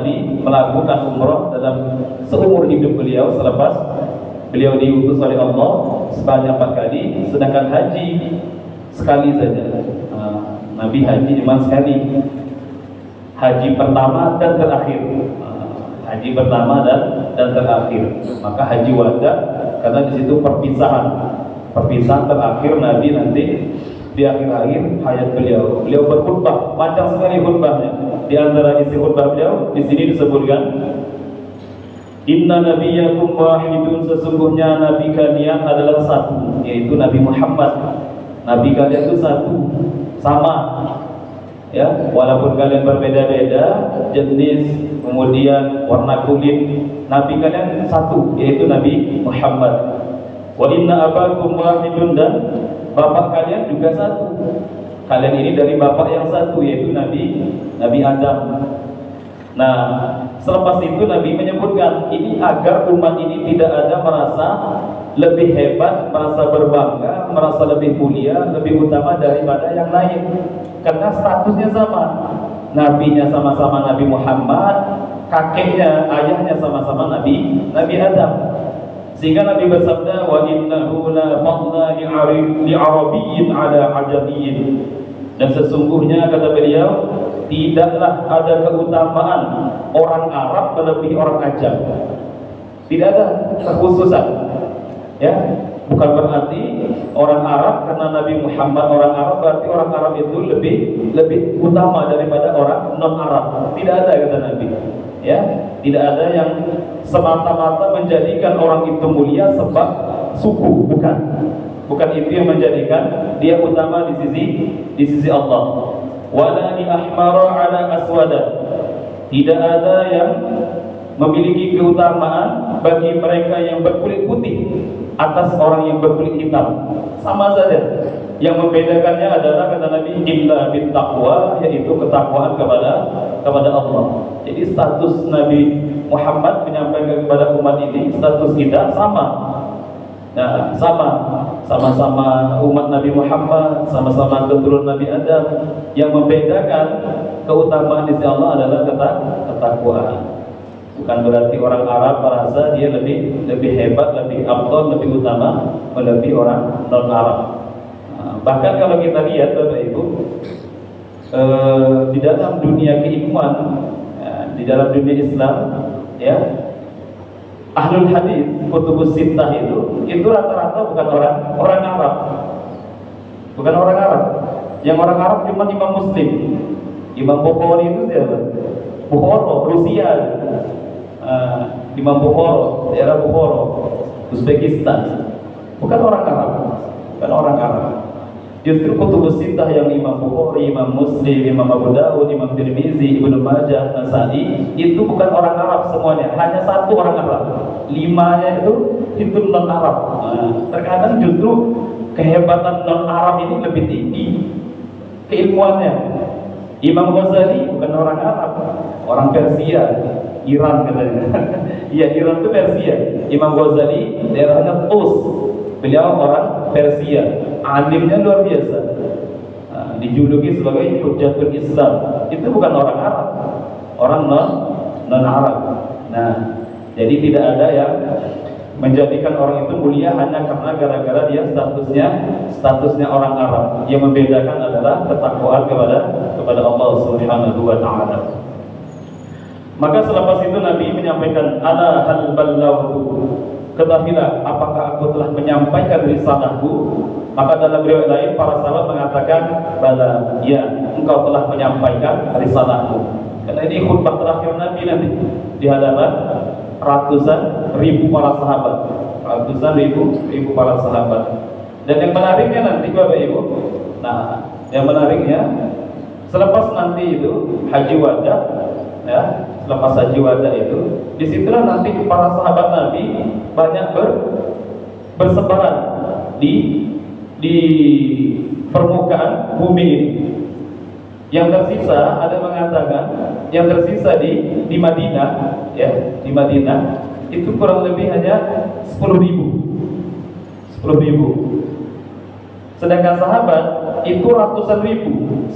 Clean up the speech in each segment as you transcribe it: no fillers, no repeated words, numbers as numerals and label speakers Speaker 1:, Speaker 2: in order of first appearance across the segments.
Speaker 1: kali melakukan umroh dalam seumur hidup beliau selepas beliau diutus oleh Allah sebanyak 4 kali, sedangkan haji sekali saja. Nabi haji cuma sekali, haji pertama dan terakhir. Haji pertama dan terakhir. Maka haji wada, karena di situ perpisahan terakhir Nabi nanti di akhir-akhir hayat beliau. Beliau berkhutbah, panjang sekali khutbahnya. Di antara isi khutbah beliau di sini disebutkan, Inna nabiyyakum wahidun, sesungguhnya nabi kalian adalah satu, yaitu Nabi Muhammad. Nabi kalian itu satu, sama. Ya, walaupun kalian berbeda-beda jenis, kemudian warna kulit, nabi kalian satu, yaitu Nabi Muhammad. Wa inna abakum wahidun, dan bapak kalian juga satu. Kalian ini dari bapak yang satu, yaitu Nabi Adam. Nah, selepas itu Nabi menyebutkan ini agar umat ini tidak ada merasa lebih hebat, merasa berbangga, merasa lebih mulia, lebih utama daripada yang lain. Karena statusnya sama. Nabinya sama-sama Nabi Muhammad, kakeknya, ayahnya sama-sama Nabi Adam. Sehingga Nabi bersabda, wa innahu la fadla li arabiyyin ala ajamiyyin. Dan sesungguhnya kata beliau, tidaklah ada keutamaan orang Arab melebihi orang Ajam. Tidak ada kekhususan. Ya, bukan berarti orang Arab karena Nabi Muhammad orang Arab berarti orang Arab itu lebih utama daripada orang non Arab. Tidak ada kata Nabi. Ya, tidak ada yang semata-mata menjadikan orang itu mulia sebab suku, bukan itu yang menjadikan dia utama di sisi Allah. Wala li ahmara ala aswada, tidak ada yang memiliki keutamaan bagi mereka yang berkulit putih atas orang yang berkulit hitam. Sama saja. Yang membedakannya adalah kata Nabi illa bit taqwa, yaitu ketakwaan kepada Allah. Jadi status Nabi Muhammad menyampaikan kepada umat ini, status kita sama. Nah, sama-sama umat Nabi Muhammad, sama-sama keturunan Nabi Adam. Yang membedakan keutamaan di sisi Allah adalah ketakwaan. Bukan berarti orang Arab merasa dia lebih hebat, lebih afdal, lebih utama melebihi orang non Arab. Bahkan kalau kita lihat Bapak Ibu, di dalam dunia keilmuan, di dalam dunia Islam, ya, ahlul hadis, kutubus sittah itu rata-rata bukan orang Arab, bukan orang Arab. Yang orang Arab cuma Imam Muslim, Imam Bukhari itu siapa? Bukhara, Rusia, Imam Bukhara, daerah Bukhara, Uzbekistan, bukan orang Arab, bukan orang Arab. Justru kutubus sittah yang Imam Bukhari, Imam Muslim, Imam Abu Dawud, Imam Tirmizi, Ibnu Majah, Nasai itu bukan orang Arab semuanya, hanya satu orang Arab. 5-nya itu non Arab. Terkadang justru kehebatan non Arab ini lebih tinggi keilmuannya. Imam Ghazali bukan orang Arab, orang Persia, Iran katanya. Iya, Iran itu Persia. Imam Ghazali daerahnya Tus. Beliau orang Persia, alimnya luar biasa. Dijuluki sebagai Hujjatul Islam. Itu bukan orang Arab, orang non Arab. Nah, jadi tidak ada yang menjadikan orang itu mulia hanya karena gara-gara dia statusnya orang Arab. Yang membedakan adalah ketakwaan kepada Allah Subhanahu wa taala. Maka selepas itu Nabi menyampaikan, ala hal ballagtu, ketahuilah apakah aku telah menyampaikan risalahku. Maka dalam riwayat lain para sahabat mengatakan, bala, ya, engkau telah menyampaikan risalahku. Karena ini khutbah terakhir Nabi nanti di hadapan ratusan ribu para sahabat, ribu para sahabat. Dan yang menariknya nanti Bapak Ibu, nah, yang menariknya selepas nanti itu haji wada, ya, selepas haji wada itu, disitulah nanti para sahabat Nabi banyak bersebaran di permukaan bumi ini. Yang tersisa, ada mengatakan yang tersisa di Madinah, ya, di Madinah itu kurang lebih hanya 10.000. Sedangkan sahabat itu ratusan ribu,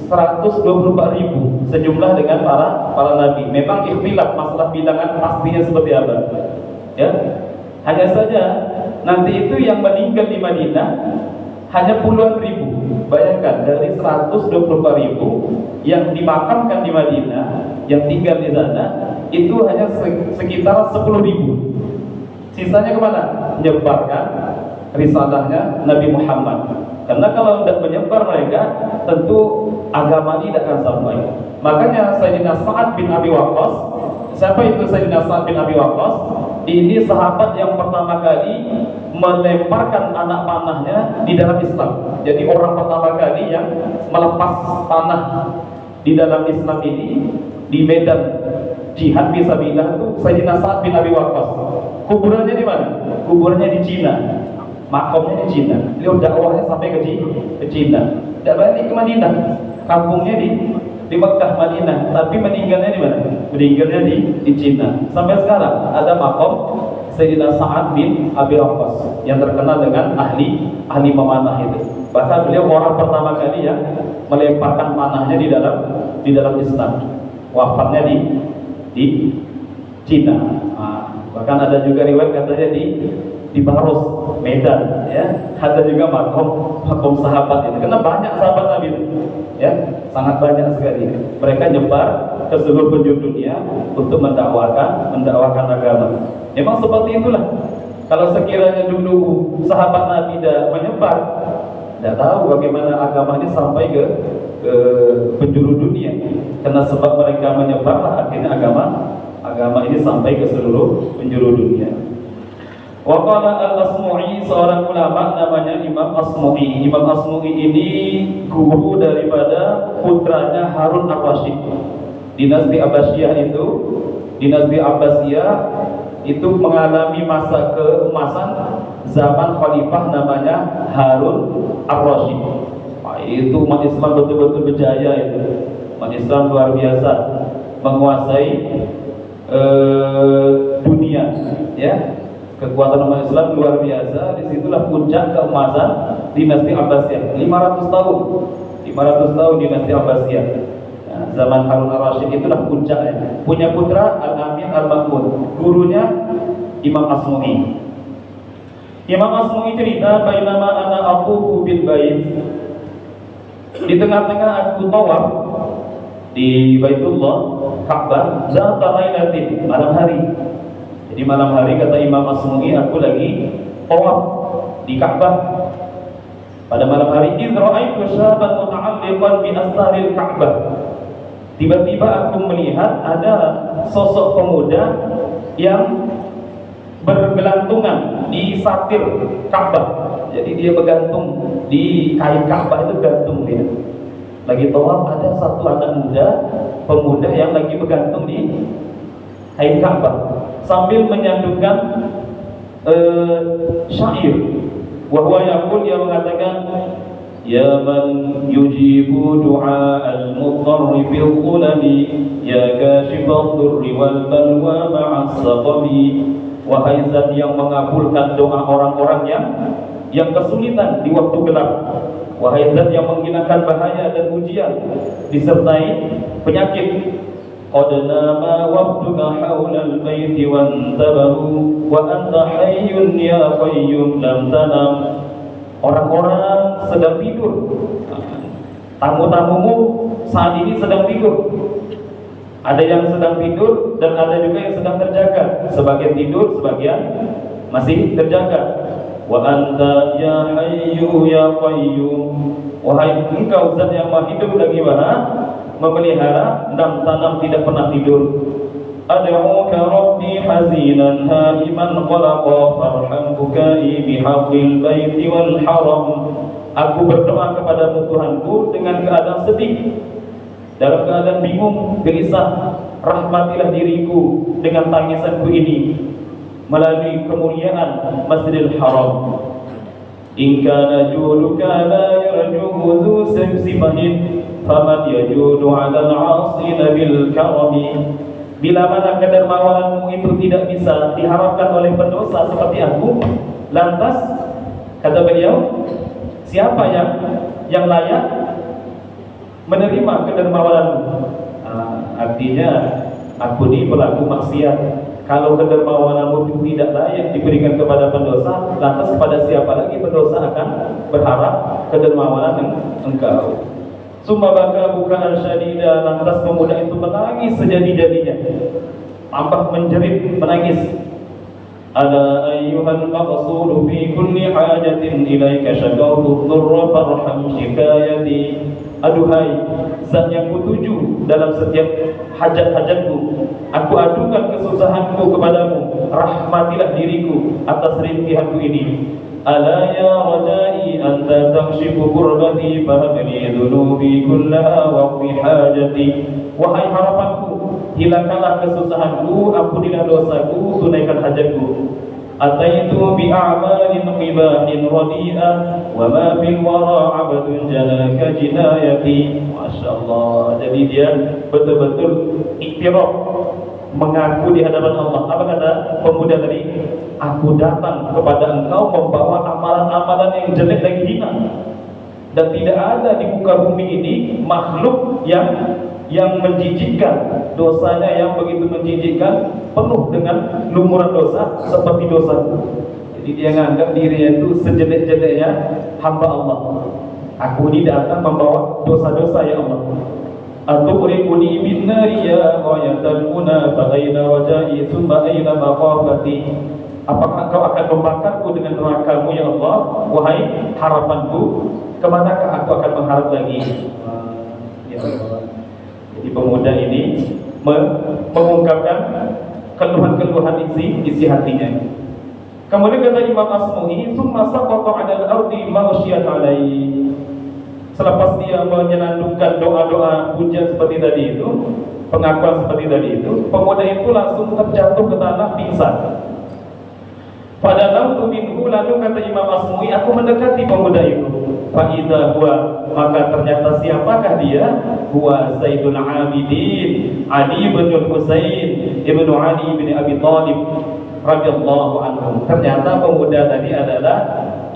Speaker 1: 124 ribu sejumlah dengan para nabi. Memang ikhtilaf masalah bilangan pastinya seperti apa. Ya, hanya saja nanti itu yang meninggal di Madinah hanya puluhan ribu. Bayangkan dari 124 ribu yang dimakamkan di Madinah, yang tinggal di sana itu hanya sekitar 10 ribu. Sisanya kemana? Menyebarkan risalahnya Nabi Muhammad. Karena kalau tidak menyebar mereka, tentu agama ini tidak akan sampai. Makanya Sayyidina Sa'ad bin Abi Waqqas, siapa itu Sayyidina Sa'ad bin Abi Waqqas? Ini sahabat yang pertama kali melemparkan anak panahnya di dalam Islam. Jadi orang pertama kali yang melepas panah di dalam Islam ini di medan jihad fisabilillah itu Sayyidina Sa'ad bin Abi Waqqas. Kuburannya di mana? Kuburannya di Cina. Makamnya di Cina. Beliau dakwahnya sampai ke Cina. Tidak balik ke Madinah. Kampungnya di Mekah, Madinah, tapi meninggalnya di mana? Meninggalnya di Cina. Sampai sekarang ada makam Sayyidina Sa'ad bin Abi Waqqas yang terkenal dengan ahli memanah itu. Bahkan beliau orang pertama kali yang melemparkan panahnya di dalam Islam. Wafatnya di Cina. Bahkan ada juga riwayat katanya di Baros, Medan, ya. Ada juga makom sahabat ini. Karena banyak sahabat Nabi itu, ya, sangat banyak sekali. Mereka nyebar ke seluruh penjuru dunia untuk mendakwakan agama. Memang seperti itulah. Kalau sekiranya dulu sahabat Nabi tidak menyebar, tidak tahu bagaimana agama ini sampai ke penjuru dunia. Karena sebab mereka menyebarlah akhirnya agama ini sampai ke seluruh penjuru dunia. Waqala al-Asmu'i, seorang ulama namanya Imam Asmu'i. Imam Asmu'i ini guru daripada putranya Harun ar-Rasyid. Dinasti Abbasiyah itu mengalami masa keemasan zaman khalifah namanya Harun ar-Rasyid. Itu umat Islam betul-betul berjaya itu. Umat Islam luar biasa menguasai dunia, ya. Kekuatan umat Islam luar biasa. Disitulah puncak keemasan dinasti Abbasiyah. 500 tahun dinasti Abbasiyah. Nah, zaman Harun ar-Rasyid itulah puncaknya. Punya putra Al-Amin Al-Ma'mun, gurunya Imam Asmu'i. Imam Asmu'i cerita, bainama ana aqufu bil bait, di tengah-tengah aku tawaf di Baitullah Ka'bah, zata lailatin, malam hari. Jadi malam hari, kata Imam Asmu'i, aku lagi tawaf di Ka'bah. Pada malam hari, idra'aitu syaban muta'alliqan bi astaril Ka'bah. Tiba-tiba aku melihat ada sosok pemuda yang bergelantungan di satir Ka'bah. Jadi dia bergantung di kain Ka'bah, itu gantung dia. Lagi tawaf, ada satu anak pemuda yang lagi bergantung di kain Ka'bah sambil menyantumkan syair. Wahwa yaqul, dia mengatakan, ya man yujibu du'a al-mudharri bil qulami, ya kashifad durri wal balwa ma'as saqami. Wahai zat yang mengabulkan doa orang-orang yang kesulitan di waktu gelap. Wahai zat yang menghilangkan bahaya dan ujian disertai penyakit. Qad nama wafduka hawla al-baiti wantabahu wa anta hayyun ya qayyum lam tanam. Orang-orang sedang tidur, tamu-tamumu saat ini sedang tidur. Ada yang sedang tidur dan ada juga yang sedang terjaga. Sebagian tidur, sebagian masih terjaga. Wa anta ya hayyu ya qayyum, wahai engkau zat yang maha hidup lagi maha memelihara, lam tanam, tidak pernah tidur. Ad'uka rabbi hazinan haiman qalaqa farham bukai bihaqqil baiti wal haram. Aku berdoa kepadamu Tuhanku dengan keadaan sedih, dalam keadaan bingung, gelisah. Rahmatilah diriku dengan tangisanku ini melalui kemuliaan Masjidil Haram. In kana juduka la yarjuhu dhu sifahin faman yajudu 'ala al-'asina bil karami. Bila mana kedermawananmu itu tidak bisa diharapkan oleh pendosa seperti aku, lantas kata beliau, siapa yang yang layak menerima kedermawananmu. Artinya aku ini pelaku maksiat. Kalau kedermawananmu itu tidak layak diberikan kepada pendosa, lantas kepada siapa lagi pendosa akan berharap kedermawanan engkau? Summa baka bukaan syadida, lantas pemuda itu menangis sejadi-jadinya, tambah menjerit, menangis. Ala ayyuhal maqsud fi kulli hajatin ilaika syakawtu dhurra farham shikayati. Aduhai zat yang kutuju dalam setiap hajat-hajatku, aku adukan kesusahanku kepadamu, rahmatilah diriku atas rintihanku ini. Ala ya rajai anta takshifu kurbati fahabli dhunubi kullaha wa qi hajati. Wahai harapanku, hilangkanlah kesusahanku, ampunilah dosaku, tunaikan hajatku. Ataitu bi'amalin qibahin radi'ah wa ma fil wara 'abdun jalaka jinayati. Masyaallah. Jadi dia betul-betul iktiraf, mengaku di hadapan Allah. Apa kata pemuda tadi? Aku datang kepada engkau membawa amalan-amalan yang jelek dan hina. Dan tidak ada di muka bumi ini makhluk yang menjijikkan, dosanya yang begitu menjijikkan, penuh dengan lumuran dosa seperti dosa. Jadi dia menganggap dirinya itu sejelek-jeleknya hamba Allah. Aku ini datang membawa dosa-dosa ya Allah. Atuqribuni bin nari ya ghayatan muna fa aina wajai thumma aina maqafati. Apakah engkau akan membakarku dengan neraka-Mu ya Allah? Wahai harapanku, kemanakah aku akan mengharap lagi? Ya Allah. Jadi pemuda ini mengungkapkan keluhan-keluhan isi hatinya. Kemudian kata Imam Asmu'i, "Tsumma saqata 'alal ardi maghsyiyan 'alaihi." Selepas dia menyenandungkan doa-doa pujian seperti tadi itu, pengakuan seperti tadi itu, pemuda itu langsung terjatuh ke tanah pingsan. Fadalamtu minhu, lalu kata Imam Asmu'i, aku mendekati pemuda itu. Fa'idha huwa, maka ternyata siapakah dia? Huwa Zaidul Abidin Ali bin Husain ibnu Ali bin Abi Thalib radhiyallahu anhu. Ternyata pemuda tadi adalah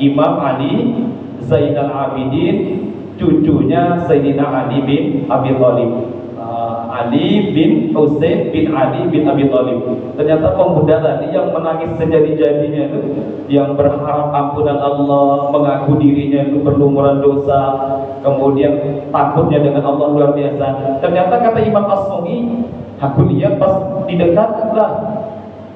Speaker 1: Imam Ali Zainal Abidin, cucunya Sayyidina Ali bin Abi Thalib. Ali bin Husain bin Ali bin Abi Thalib. Ternyata pemuda tadi yang menangis sejadi-jadinya itu, yang berharap ampunan Allah, mengaku dirinya itu berlumuran dosa, kemudian takutnya dengan Allah luar biasa. Ternyata kata Imam Asmu'i, aku lihat pas didekatlah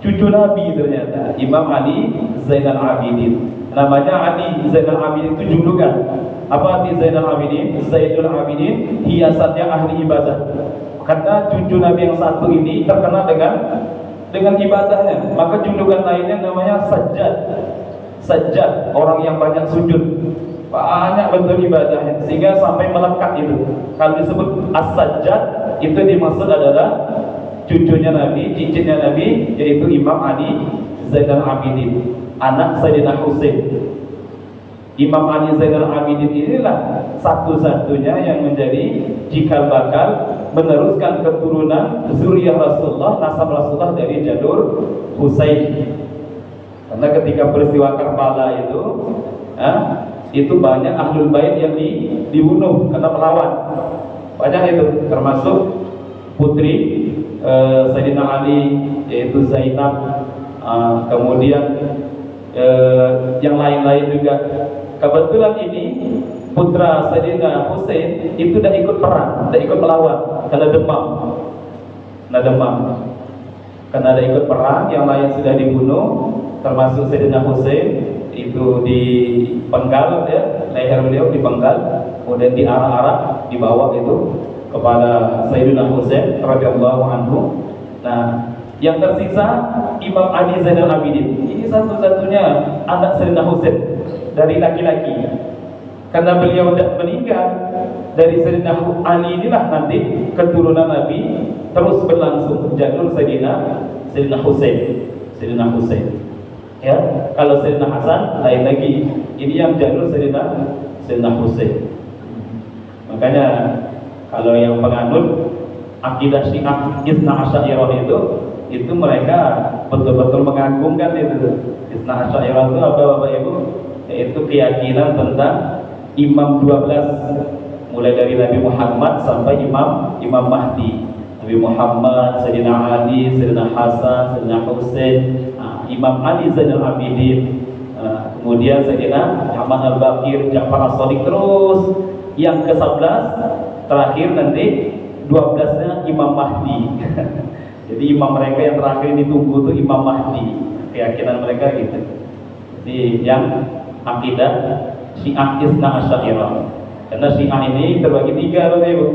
Speaker 1: cucu Nabi, ternyata Imam Ali Zainal Abidin. Namanya Ali Zainal Abidin itu julukan. Apa arti Zainal Abidin? Zainul Abidin hiasannya ahli ibadah. Karena cucu Nabi yang satu ini terkenal dengan ibadahnya, maka julukan lainnya namanya Sajjad. Sajjad, orang yang banyak sujud, banyak betul ibadahnya, sehingga sampai melekat itu. Kalau disebut As-Sajjad, itu dimaksud adalah cucunya Nabi, cicitnya Nabi, yaitu Imam Ali Zainal Abidin, anak Sayyidina Husain. Imam Ali Zainal Abidin inilah satu-satunya yang menjadi cikal bakal meneruskan keturunan zuriyah Rasulullah, nasab Rasulullah dari jalur Husain. Karena ketika peristiwa Karbala itu banyak ahlul bait yang dibunuh karena melawan. Banyak itu, termasuk putri Sayyidina Ali yaitu Zainab, kemudian yang lain-lain juga. Kebetulan ini putra Sayyidina Husain itu tidak ikut perang, tidak ikut melawan karena demam. Karena ada ikut perang, yang lain sudah dibunuh, termasuk Sayyidina Husain itu dipenggal, leher beliau dipenggal, kemudian diarak-arak, dibawa itu kepada Sayyidina Husain radhiyallahu anhu. Nah, yang tersisa Imam Ali Zainal Abidin. Ini satu-satunya anak Sayyidina Husain dari laki-laki. Karena beliau sudah meninggal, dari Sayyidina Ali inilah nanti keturunan Nabi terus berlangsung jalur Sayyidina Husain. Ya, kalau Sayyidina Hasan lain lagi. Ini yang jalur Sayyidina Husain. Makanya kalau yang penganut akidah Syiah Itsna Asy'ariyah itu mereka betul-betul mengagungkan itu. Itsna Asy'ariyah itu apa Bapak Ibu? Yaitu keyakinan tentang imam 12, mulai dari Nabi Muhammad sampai Imam Mahdi. Nabi Muhammad, Sayyidina Ali, Sayyidina Hasan, Sayyidina Husain, Imam Ali Zainal Abidin, kemudian Sayyidina Muhammad Al-Baqir, Ja'far As-Shadiq, terus yang ke-11 terakhir nanti 12-nya Imam Mahdi. Jadi imam mereka yang terakhir ditunggu itu Imam Mahdi, keyakinan mereka gitu. Jadi yang akidah Syiah Isna Asy'ariyah. Karena Syiah ini terbagi tiga, Bapak Ibu.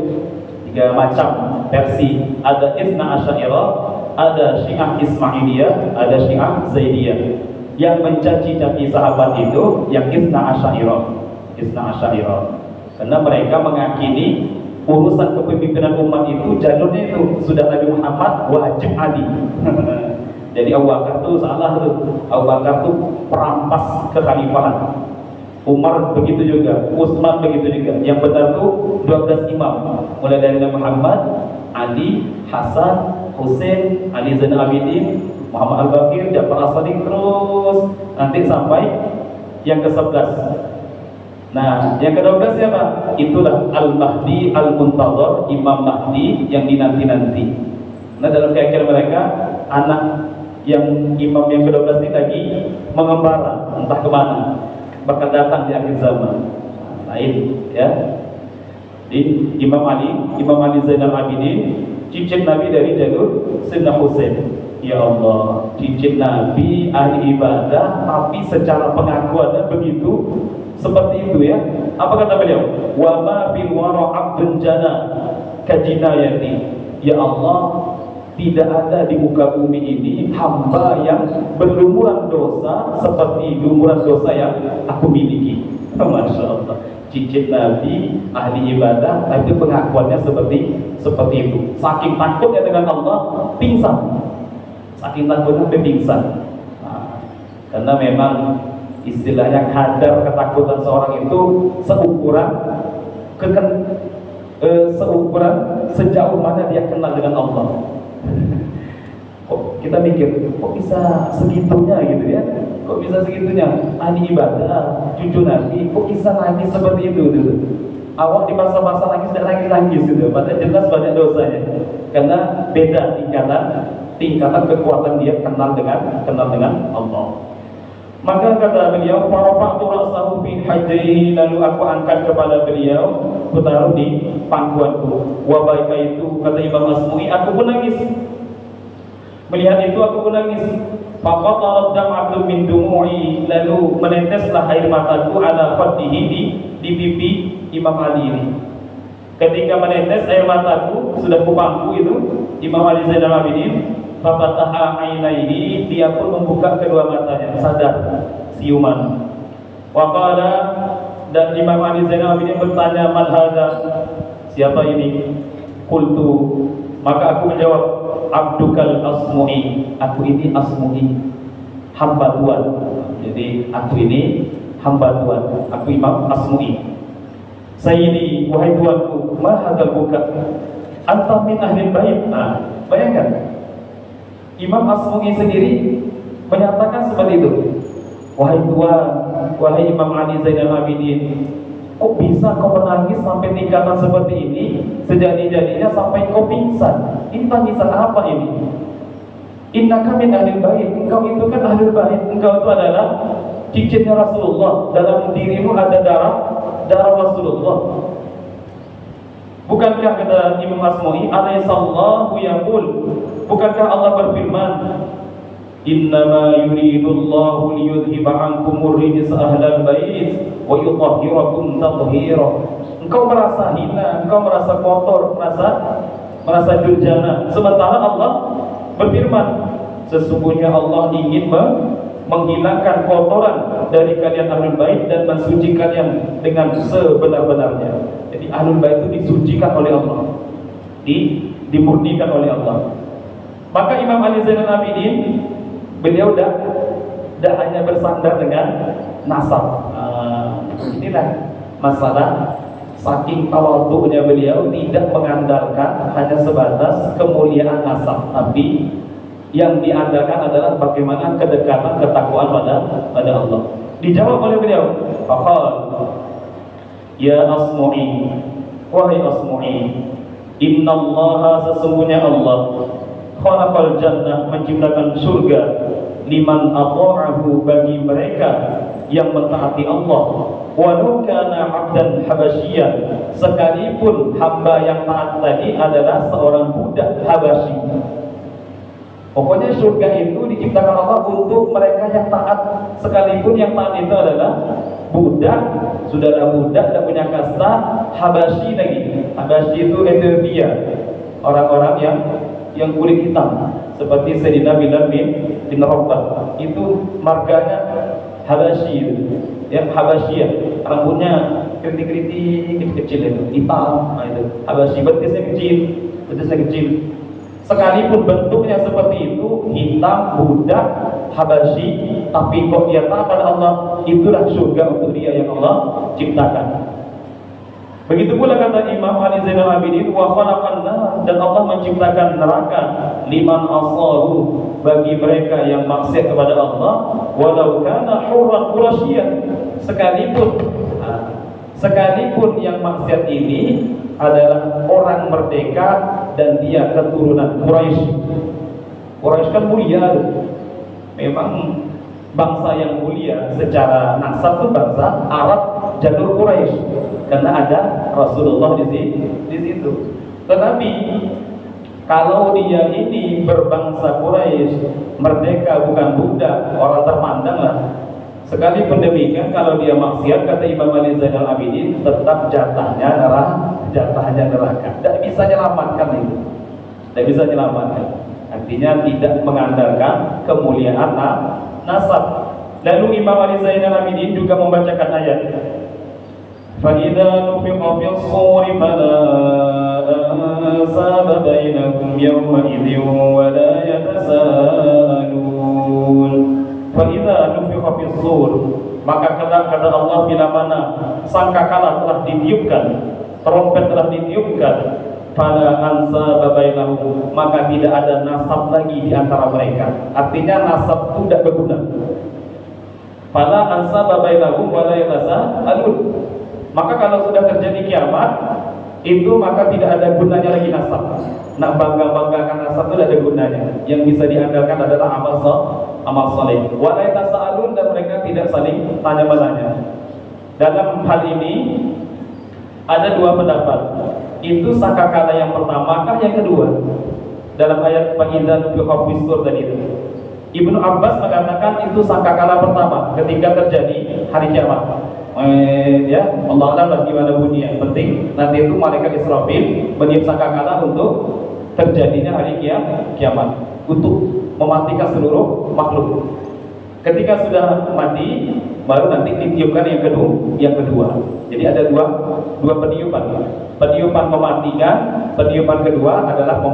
Speaker 1: Tiga macam versi. Ada Isna Asy'ariyah, ada Syiah Ismailiyah, ada Syiah Zaidiyah. Yang mencaci-caci sahabat itu yang Isna Asy'ariyah. Isna Asy'ariyah. Karena mereka meyakini urusan kepemimpinan umat itu jalurnya itu sudah Nabi Muhammad wajib Ali. Jadi Abu Bakar tuh salah tuh. Abu Bakar tuh perampas kekhalifahan. Umar begitu juga, Utsman begitu juga. Yang benar tuh 12 imam, mulai dari Nabi Muhammad, Ali, Hasan, Husain, Ali Zainal Abidin, Muhammad Al-Baqir, Ja'far As-Shadiq, terus nanti sampai yang ke-11. Nah, yang ke-12 siapa? Itulah Al-Mahdi Al-Muntazar, Imam Mahdi yang dinanti-nanti. Nah, dalam keyakinan mereka, anak yang imam yang ke-12 ini lagi mengembara entah kemana, bakal datang di akhir zaman. Lain ya. Di Imam Ali Zainal Abidin, cincin Nabi dari jalur Sayyidina Husain. Ya Allah, cincin Nabi, ahli ibadah, tapi secara pengakuannya begitu seperti itu ya. Apa kata beliau? Wa ma fil wara 'abdun jana kajinayati. Ya Allah, tidak ada di muka bumi ini hamba yang berlumuran dosa seperti lumuran dosa yang aku miliki. Masya Allah. Cincin Nabi, ahli ibadah, tapi pengakuannya seperti itu. Saking takutnya dengan Allah, pingsan. Saking takutnya pingsan. Nah, karena memang istilahnya kadar ketakutan seorang itu seukuran sejauh mana dia kenal dengan Allah. Kok kita mikir, kok bisa segitunya gitu ya? Kok bisa segitunya? Ahli ibadah, cucu Nabi, kok bisa nangis seperti itu gitu? Awak di masa-masa nangis tidak nangis gitu, padahal jelas banyak dosanya. Karena beda tingkatan kekuatan dia kenal dengan Allah. Maka kata beliau, farafa'tu ra'sahu fi hajrihi, lalu aku angkat kepala beliau, aku taruh di pangkuanku. Wa baika itu, kata Imam Asmu'i, aku pun nangis. Melihat itu aku pun nangis. Faqatarat dam'atun min dumu'i, lalu meneteslah air mataku ala fadhihi di pipi Imam Ali ini. Ketika menetes air mataku, sudah kupangku itu Imam Ali Zainal Abidin, fafataha ainaihi, dia pun membuka kedua matanya, sadar, siuman. Waqala, dan Imam Ali Zainal Abidin bertanya, man hadza, siapa ini? Qultu, maka aku menjawab, abdukal Asmu'i, aku ini Asmu'i, hamba Tuhan. Jadi aku ini hamba Tuhan, aku Imam Asmu'i. Sayyidi, wahai Tuanku, ma hadzal buka, anta min ahli bait. Nah, bayangkan Imam Asmu'i sendiri menyatakan seperti itu. Wahai Tuhan, wahai Imam Ali Zainal Abidin, kok bisa kau menangis sampai tingkatan seperti ini? Sejadi-jadinya sampai kau pingsan. Ini tangisan apa ini? Innaka min ahlil bait, engkau itu kan ahlul bait, engkau itu adalah cincinnya Rasulullah. Dalam dirimu ada darah Rasulullah. Bukankah kata Imam Asmu'i, alaihissallahu yaqul, bukankah Allah berfirman, innama yuridullahu liyudhiba ankumur rijsa ahlal bait wa yutahhirakum tathhira. Engkau merasa hina, engkau merasa kotor, merasa durjana, sementara Allah berfirman, sesungguhnya Allah ingin menghilangkan kotoran dari kalian ahlul bait dan mensucikan yang dengan sebenar-benarnya. Jadi ahlul bait itu disucikan oleh Allah, dimurnikan oleh Allah. Maka Imam Ali Zainal Abidin, beliau tidak hanya bersandar dengan nasab. Inilah masalah, saking tawadhu'nya beliau tidak mengandalkan hanya sebatas kemuliaan nasab, tapi yang diandalkan adalah bagaimana kedekatan ketakwaan pada Allah. Dijawab oleh beliau, faqal, Ya Asmu'i, wahai Asmu'i, innallaha, sesungguhnya Allah, khalaqal jannah, menciptakan surga, liman ata'ahu, bagi mereka yang mentaati Allah, walau kana 'abdan habasyyan, sekalipun hamba yang taat tadi adalah seorang budak Habasyi. Pokoknya surga itu diciptakan Allah untuk mereka yang taat, sekalipun yang taat itu adalah budak, saudara budak dan punya kasta Habasyi lagi. Habasyi itu Ethiopia, orang-orang yang kulit hitam, seperti Sayyidina Bilal bin Rabah, itu marganya Habasyi, yang Habasyiyah, rambutnya keriting-keriting kecil itu, hitam, itu Habasyi, betisnya kecil. Sekalipun bentuknya seperti itu, hitam, budak, Habasyi, tapi kok dia taat pada Allah, itulah surga untuk dia yang Allah ciptakan. Begitu pula kata Imam Ali Zainal Abidin, wa khalaqan nar, dan Allah menciptakan neraka, liman asaru, bagi mereka yang maksiat kepada Allah, walau kana hurran quraisyan, sekalipun yang maksiat ini adalah orang merdeka dan dia keturunan Quraisy. Quraisy kan mulia, memang bangsa yang mulia secara nasab itu bangsa Arab jalur Quraisy, karena ada Rasulullah di situ. Tetapi kalau dia ini berbangsa Quraisy, merdeka bukan budak, orang terpandang lah. Sekalipun demikian, kalau dia maksiat, kata Imam Ali Zainal Abidin, tetap jatahnya neraka. Tidak bisa menyelamatkan itu. Tidak bisa menyelamatkan. Artinya tidak mengandalkan kemuliaan nasab. Lalu Imam Ali Zainal Abidin juga membacakan ayat, فَإِذَا نُفِخَ فِي الصُّورِ فَلَا أَنْسَابَ بَيْنَهُمْ يَوْمَئِذٍ وَلَا يَتَسَاءَلُونَ. فَإِذَا نُفِخَ فِي الصُّورِ, maka kata Allah, bila mana sangkakala telah ditiupkan, trompet telah ditiupkan, fala ansaba bainahum, maka tidak ada nasab lagi di antara mereka. Artinya nasab itu tidak berguna. Fala ansaba bainahum wala yatasaalun. Maka kalau sudah terjadi kiamat itu, maka tidak ada gunanya lagi nasab. Nak bangga-banggakan nasab itu tidak ada gunanya. Yang bisa diandalkan adalah amal saleh. Wala yatasaalun, dan mereka tidak saling tanya-menanya. Dalam hal ini ada dua pendapat. Itu sangkakala yang pertama kah yang kedua? Dalam ayat fa'idza nufiqa fis-sur tadi itu, Ibnu Abbas mengatakan itu sangkakala pertama ketika terjadi hari kiamat. Ya, Allah Ta'ala bagaimana bunyinya. Penting nanti itu malaikat Israfil meniup sangkakala untuk terjadinya hari kiamat, untuk mematikan seluruh makhluk. Ketika sudah mati, baru nanti ditiupkan yang kedua. Jadi ada dua peniupan. Peniupan mematikan, peniupan kedua adalah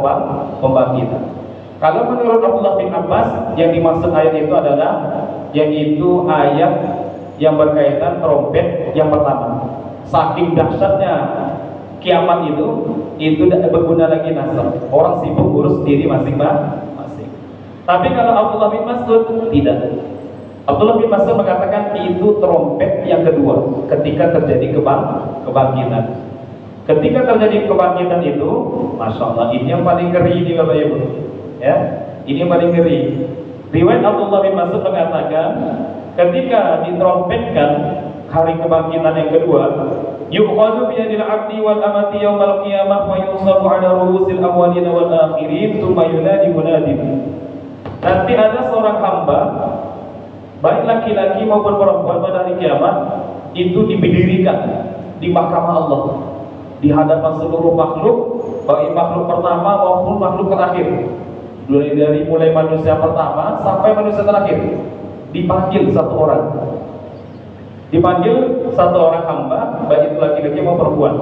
Speaker 1: pembangkitan. Kalau menurut Abdullah bin Abbas, yang dimaksud ayat itu adalah yaitu ayat yang berkaitan trompet yang pertama. Saking dahsyatnya kiamat itu tidak berguna lagi nasab. Orang sibuk urus diri masing-masing. Tapi kalau Abdullah bin Mas'ud tidak. Abdullah bin Mas'ud mengatakan itu trompet yang kedua ketika terjadi kebangkitan. Ketika terjadi kebangkitan itu, Masya Allah, ini yang paling ngeri ini Bapak Ibu. Ya, ini yang paling ngeri. Riwayat Abdullah bin Mas'ud mengatakan, ketika ditrompetkan hari kebangkitan yang kedua, yuqadu bi yadil 'abdi wal amati yaumal qiyamah wa yusabu 'ala ru'usil awwalin wal akhirin tsumma yunadi munadin. Nanti ada seorang hamba, baik laki-laki maupun perempuan, pada hari kiamat itu diberdirikan di mahkamah Allah di hadapan seluruh makhluk, baik makhluk pertama maupun makhluk terakhir. Dari mulai manusia pertama sampai manusia terakhir, dipanggil satu orang hamba, baik itu laki-laki maupun perempuan.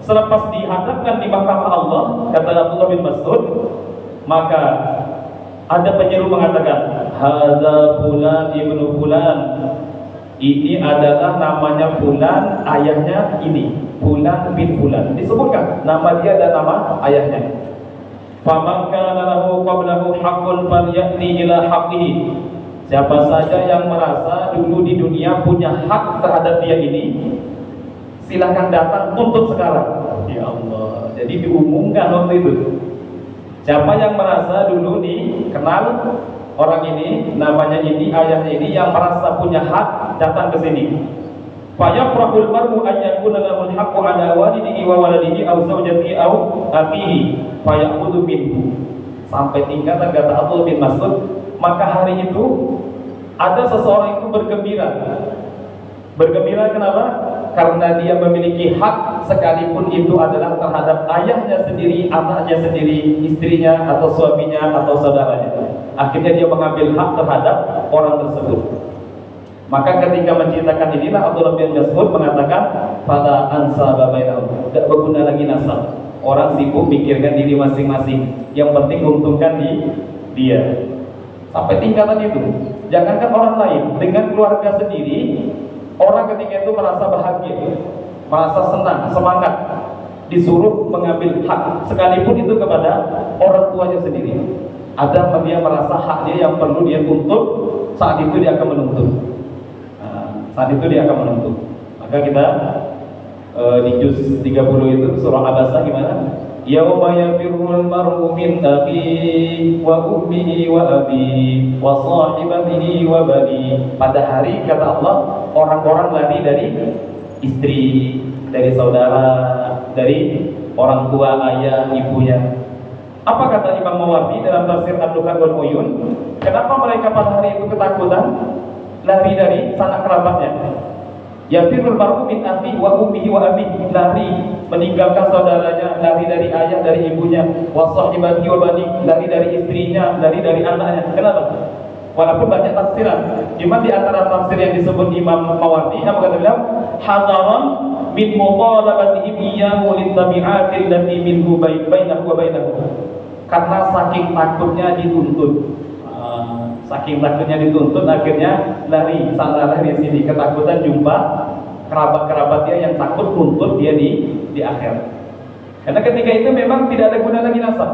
Speaker 1: Selepas dihadapkan di mahkamah Allah, kata Abdullah bin Mas'ud, maka ada penyeru mengatakan, hadza fulan ibnu fulan, ini adalah namanya fulan, ayahnya ini fulan bin fulan. Disebutkan nama dia dan nama ayahnya. Faman kana lahu qablahu haqqun falyati ila haqqihi. Siapa saja yang merasa dulu di dunia punya hak terhadap dia ini, silahkan datang tuntut sekarang. Ya Allah, jadi diumumkan waktu itu. Siapa yang merasa dulu dikenal orang ini, namanya ini, ayahnya ini, yang merasa punya hak, datang ke sini. Fayafrahul mar'u an yakuna lahul haqqu ala walidihi wa waladihi aw zawjatihi aw akhihi fayakhudhu minhu. Sampai tingkatan kata Abdullah bin Mas'ud, maka hari itu ada seseorang itu bergembira. Bergembira kenapa? Karena dia memiliki hak, sekalipun itu adalah terhadap ayahnya sendiri, anaknya sendiri, istrinya atau suaminya atau saudaranya. Akhirnya dia mengambil hak terhadap orang tersebut. Maka ketika menceritakan inilah Abdullah bin Mas'ud mengatakan, pada ansaba bainahum, tidak berguna lagi nasab. Orang sibuk mikirkan diri masing-masing, yang penting untungkan dia. Sampai tingkatan itu. Jangankan orang lain, dengan keluarga sendiri, orang ketika itu merasa bahagia, merasa senang, semangat, disuruh mengambil hak, sekalipun itu kepada orang tuanya sendiri. Ada dia merasa haknya yang perlu dia tuntut, saat itu dia akan menuntut. Saat itu dia akan menuntut. Maka kita di juz 30 itu surah Abasa gimana? Yauma yafirrul mar'u min akhihi wa ummihi wa abihi wa sahibatihi wa bani. Pada hari kata Allah, orang-orang lari dari istri, dari saudara, dari orang tua, ayah, ibunya. Apa kata Imam Mawardi dalam tafsir Ad-Dukan wal Uyun? Kenapa mereka pada hari itu ketakutan? Lari dari sanak kerabatnya. Yafirul mar'u min akhihi wa ummihi wa abihi, lari meninggalkan saudaranya, lari dari ayah, dari ibunya, wa sahibatihi wa bani, lari dari istrinya, lari dari anaknya. Kenapa? Walaupun banyak tafsiran, cuma di antara tafsir yang disebut Imam Mawardi, apa kata beliau? Hadaran min mutalabatihi iyyahu litabi'atil lati minhu bainahu wa bainahu. Karena saking takutnya dituntut. Saking takutnya dituntut, akhirnya lari sana lari sini, ketakutan jumpa kerabat-kerabat dia yang takut tuntut dia di akhir. Karena ketika itu memang tidak ada guna lagi nasab,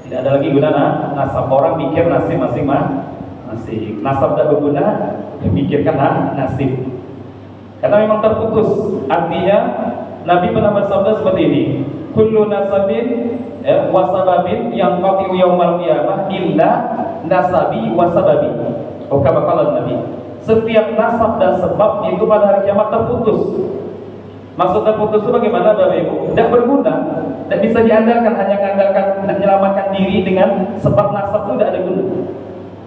Speaker 1: tidak ada lagi guna nasab. Orang mikir nasib masing-masing, nasab tak berguna, memikirkan nasib. Karena memang terputus. Artinya Nabi pernah bersabda seperti ini, kullu nasabin wasababin yang qati'u yaumal qiyamah illa nasabi wasababi. Kata Nabi, setiap nasab dan sebab itu pada hari kiamat terputus. Maksud terputus itu bagaimana Bapak Ibu? Tidak berguna, tidak bisa diandalkan, hanya mengandalkan menyelamatkan diri dengan sebab nasab itu tidak ada guna.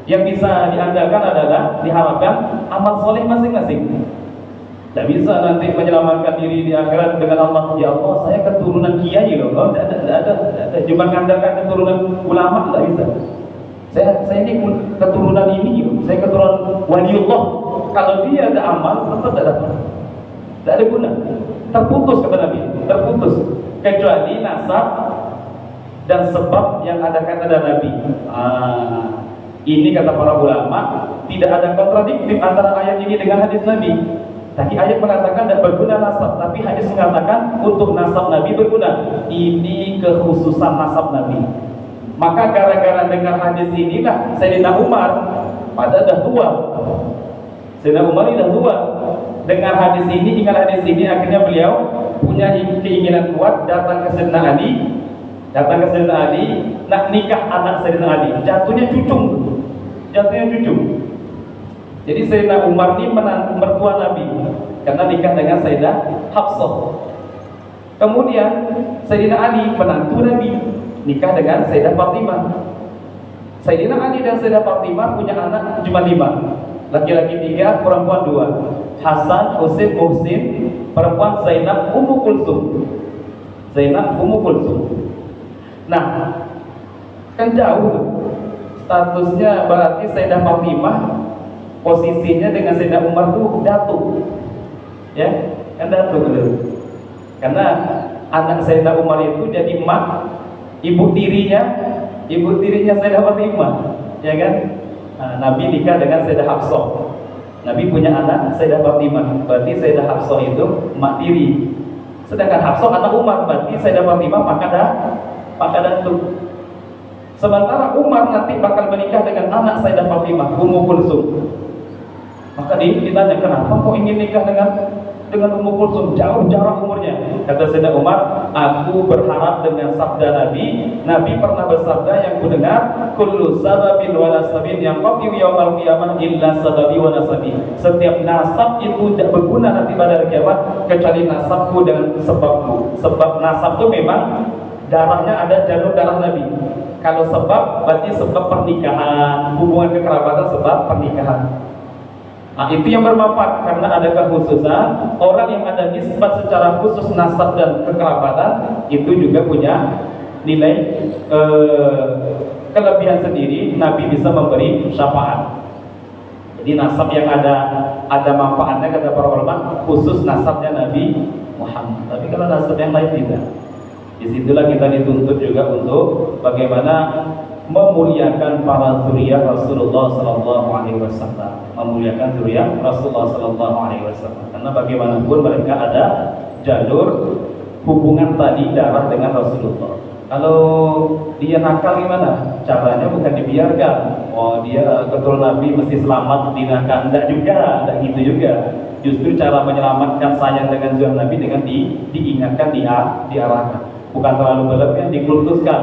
Speaker 1: Yang bisa diandalkan adalah diharapkan amal soleh masing-masing. Tidak bisa nanti menyelamatkan diri di akhirat dengan Allah. Ya Allah, saya keturunan kiai loh. Oh, tidak ada. Cuma mengandalkan keturunan ulama tidak bisa. Saya ini keturunan ini, saya keturunan waliullah. Kalau dia ada amal, tetap tidak dapat. Tidak ada guna. Terputus kata Nabi, terputus. Kecuali nasab dan sebab yang ada kata dari Nabi. Ini kata para ulama, tidak ada kontradiktif antara ayat ini dengan hadis Nabi. Tadi ayat mengatakan tidak berguna nasab, tapi hadis mengatakan untuk nasab Nabi berguna. Ini kekhususan nasab Nabi. Maka gara-gara dengar hadis inilah Sayyidina Umar, padahal dah tua. Sayyidina Umar ini dah tua. Dengar hadis ini, ingat hadis ini, akhirnya beliau punya keinginan kuat datang ke Sayyidina Ali, nak nikah anak Sayyidina Ali. Jatuhnya cucu. Jadi Sayyidina Umar ini mertua Nabi karena nikah dengan Sayyidah Hafsah. Kemudian Sayyidina Ali menantu Nabi, nikah dengan Sayyidah Fatimah. Sayyidina Ali dan Sayyidah Fatimah punya anak cuma 5, laki-laki 3, perempuan 2. Hasan, Husain, Muhsin, perempuan Zainab, Ummu Kulsum. Nah, kan jauh statusnya, berarti Sayyidah Fatimah posisinya dengan Sayyidina Umar itu datuk, ya, kan datuk dulu. Karena anak Sayyidina Umar itu jadi mak, ibu tirinya Sayyidah Fatimah, ya kan? Nah, Nabi nikah dengan Sayyidah Hafsah. Nabi punya anak Sayyidah Fatimah, berarti Sayyidah Hafsah itu mak tiri. Sedangkan Hafsah anak Umar, berarti Sayyidah Fatimah maka datuk. Sementara Umar nanti bakal menikah dengan anak Sayyidah Fatimah, Ummu Kulsum. Maka ditanya, kenapa kok ingin nikah dengan dengan Ummu Kulsum, jauh jarak umurnya. Kata Sayyidina Umar, aku berharap dengan sabda Nabi. Nabi pernah bersabda yang ku dengar, kullu sababin wa nasabin yang qatiu yaumal qiyamah illa sababi wa nasabi. Setiap nasab itu tidak berguna nanti pada hari kiamat kecuali nasabku dan sebabku. Sebab nasab itu memang darahnya ada jalur darah Nabi. Kalau sebab berarti sebab pernikahan, hubungan kekerabatan sebab pernikahan. Nah, itu yang bermanfaat karena ada kekhususan. Orang yang ada nisbat secara khusus nasab dan kekerabatan itu juga punya nilai kelebihan sendiri. Nabi bisa memberi syafaat. Jadi nasab yang ada manfaatnya kata para ulama, khusus nasabnya Nabi Muhammad. Tapi kalau nasab yang lain tidak. Disitulah kita dituntut juga untuk bagaimana memuliakan para zuriyah Rasulullah Sallallahu Alaihi Wasallam, memuliakan zuriyah Rasulullah Sallallahu Alaihi Wasallam. Karena bagaimanapun mereka ada jalur hubungan tadi darah dengan Rasulullah. Kalau dia nakal gimana? Caranya bukan dibiarkan. Oh dia keturunan Nabi mesti selamat dinakal, enggak juga, enggak gitu juga. Justru cara menyelamatkan sayang dengan zuriyah Nabi dengan diingatkan, diarahkan. Bukan terlalu berlebihan, dikultuskan.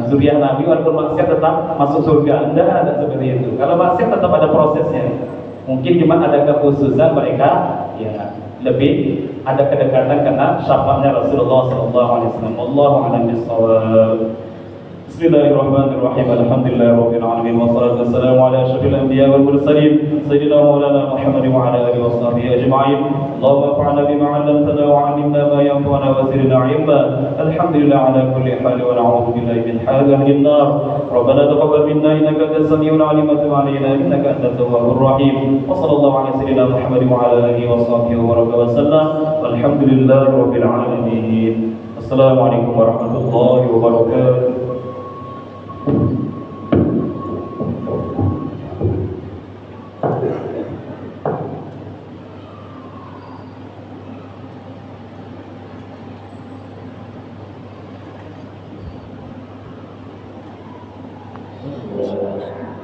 Speaker 1: Zuriyah Nabi walaupun maksiat tetap masuk surga. Ada seperti itu. Kalau maksiat tetap ada prosesnya. Mungkin cuma ada kekhususan mereka ya lebih ada kedekatan karena syafaatnya Rasulullah sallallahu alaihi wasallam. Wallahu a'lam bissawab. Bismillahirrahmanirrahim. Alhamdulillahirabbil alamin wassalatu wassalamu ala asyrafil anbiya wal mursalin sayyidina maulana Muhammad wa ala alihi washabbihi ajma'in. Allahumma anfa'na bima 'allamtana wa 'allimna ma yanfa'una wa zidna 'ilma. Alhamdulillah ala kulli hal wa na'udzu billahi min hali ahli an-nar. Rabbana taqabbal minna innaka antas samiul 'alim wa tub 'alaina innaka antat tawwabur rahim. Wa sallallahu ala sayyidina Muhammad wa ala alihi washabbihi wa baraka wa sallam. Walhamdulillahirabbil alamin. Assalamualaikum warahmatullahi wabarakatuh.
Speaker 2: Terima kasih.